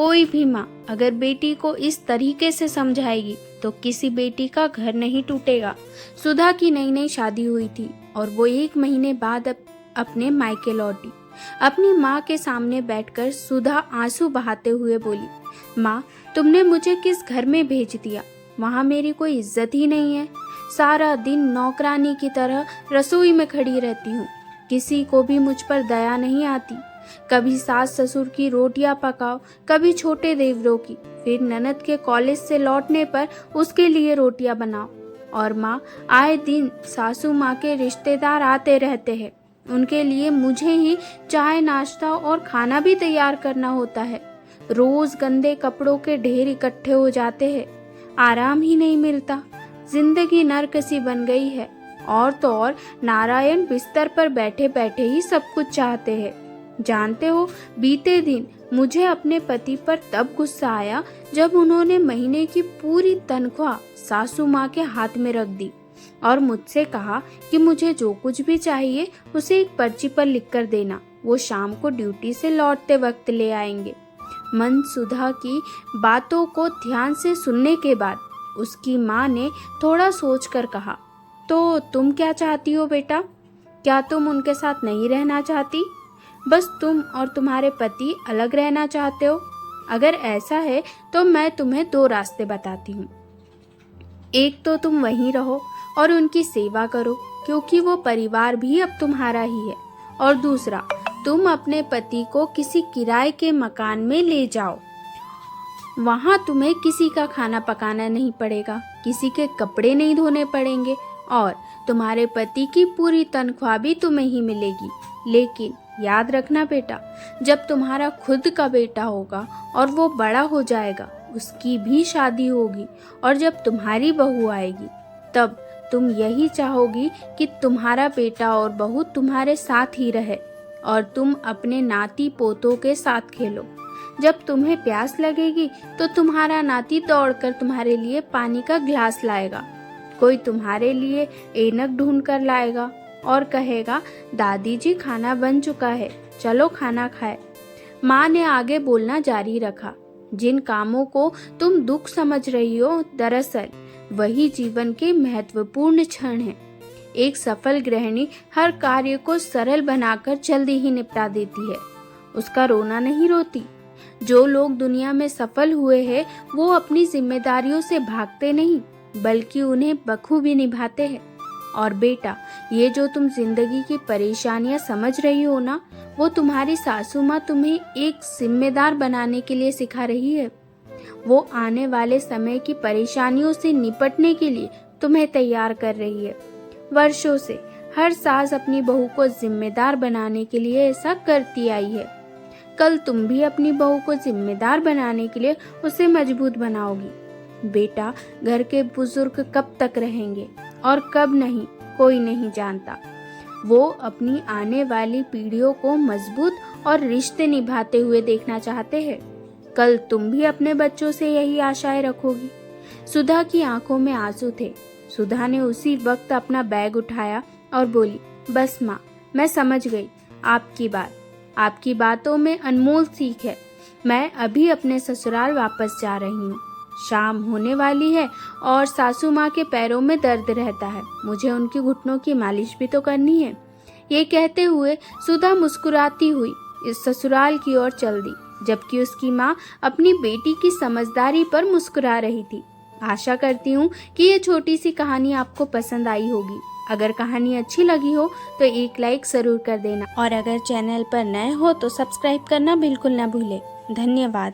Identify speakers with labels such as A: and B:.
A: कोई भी माँ अगर बेटी को इस तरीके से समझाएगी तो किसी बेटी का घर नहीं टूटेगा। सुधा की नई नई शादी हुई थी और वो 1 महीने बाद अपने मायके लौटी। अपनी माँ के सामने बैठकर सुधा आंसू बहाते हुए बोली, माँ, तुमने मुझे किस घर में भेज दिया? वहाँ मेरी कोई इज्जत ही नहीं है। सारा दिन नौकरानी की तरह रसोई में खड़ी रहती हूँ। किसी को भी मुझ पर दया नहीं आती। कभी सास ससुर की रोटियां पकाओ, कभी छोटे देवरों की, फिर ननद के कॉलेज से लौटने पर उसके लिए रोटियां बनाओ। और माँ, आए दिन सासू माँ के रिश्तेदार आते रहते हैं। उनके लिए मुझे ही चाय नाश्ता और खाना भी तैयार करना होता है। रोज गंदे कपड़ों के ढेर इकट्ठे हो जाते हैं। आराम ही नहीं मिलता। जिंदगी नर्क सी बन गई है। और तो और नारायण बिस्तर पर बैठे बैठे ही सब कुछ चाहते हैं। जानते हो, बीते दिन मुझे अपने पति पर तब गुस्सा आया जब उन्होंने महीने की पूरी तनख्वाह सासू माँ के हाथ में रख दी और मुझसे कहा कि मुझे जो कुछ भी चाहिए उसे एक पर्ची पर लिख कर देना, वो शाम को ड्यूटी से लौटते वक्त ले आएंगे। मन सुधा की बातों को ध्यान से सुनने के बाद उसकी माँ ने थोड़ा सोचकर कहा, तो तुम क्या चाहती हो बेटा? क्या तुम उनके साथ नहीं रहना चाहती? बस तुम और तुम्हारे पति अलग रहना चाहते हो? अगर ऐसा है तो मैं तुम्हें 2 रास्ते बताती हूँ। एक तो तुम वहीं रहो और उनकी सेवा करो, क्योंकि वो परिवार भी अब तुम्हारा ही है। और दूसरा, तुम अपने पति को किसी किराए के मकान में ले जाओ। वहाँ तुम्हें किसी का खाना पकाना नहीं पड़ेगा, किसी के कपड़े नहीं धोने पड़ेंगे और तुम्हारे पति की पूरी तनख्वाह भी तुम्हें ही मिलेगी। लेकिन याद रखना बेटा, जब तुम्हारा खुद का बेटा होगा और वो बड़ा हो जाएगा, उसकी भी शादी होगी और जब तुम्हारी बहू आएगी तब तुम यही चाहोगी कि तुम्हारा बेटा और बहू तुम्हारे साथ ही रहे और तुम अपने नाती पोतों के साथ खेलो। जब तुम्हें प्यास लगेगी तो तुम्हारा नाती दौड़कर तुम्हारे लिए पानी का गिलास लाएगा। कोई तुम्हारे लिए ऐनक ढूंढ कर लाएगा और कहेगा, दादी जी खाना बन चुका है, चलो खाना खाए। माँ ने आगे बोलना जारी रखा, जिन कामों को तुम दुख समझ रही हो, दरअसल वही जीवन के महत्वपूर्ण क्षण हैं। एक सफल गृहिणी हर कार्य को सरल बनाकर जल्दी ही निपटा देती है, उसका रोना नहीं रोती। जो लोग दुनिया में सफल हुए हैं वो अपनी जिम्मेदारियों से भागते नहीं बल्कि उन्हें बखूबी निभाते हैं। और बेटा, ये जो तुम जिंदगी की परेशानियां समझ रही हो ना, वो तुम्हारी सासू माँ तुम्हें एक जिम्मेदार बनाने के लिए सिखा रही है। वो आने वाले समय की परेशानियों से निपटने के लिए तुम्हें तैयार कर रही है। वर्षों से हर सास अपनी बहू को जिम्मेदार बनाने के लिए ऐसा करती आई है। कल तुम भी अपनी बहू को जिम्मेदार बनाने के लिए उसे मजबूत बनाओगी। बेटा, घर के बुजुर्ग कब तक रहेंगे और कब नहीं, कोई नहीं जानता। वो अपनी आने वाली पीढ़ियों को मजबूत और रिश्ते निभाते हुए देखना चाहते हैं। कल तुम भी अपने बच्चों से यही आशाएं रखोगी। सुधा की आंखों में आंसू थे। सुधा ने उसी वक्त अपना बैग उठाया और बोली, बस माँ, मैं समझ गई आपकी बात। आपकी बातों में अनमोल सीख है। मैं अभी अपने ससुराल वापस जा रही हूँ। शाम होने वाली है और सासू माँ के पैरों में दर्द रहता है। मुझे उनकी घुटनों की मालिश भी तो करनी है। ये कहते हुए सुधा मुस्कुराती हुई इस ससुराल की ओर चल दी, जबकि उसकी माँ अपनी बेटी की समझदारी पर मुस्कुरा रही थी। आशा करती हूँ कि ये छोटी सी कहानी आपको पसंद आई होगी। अगर कहानी अच्छी लगी हो तो एक लाइक जरूर कर देना और अगर चैनल पर नए हो तो सब्सक्राइब करना बिल्कुल ना भूलें। धन्यवाद।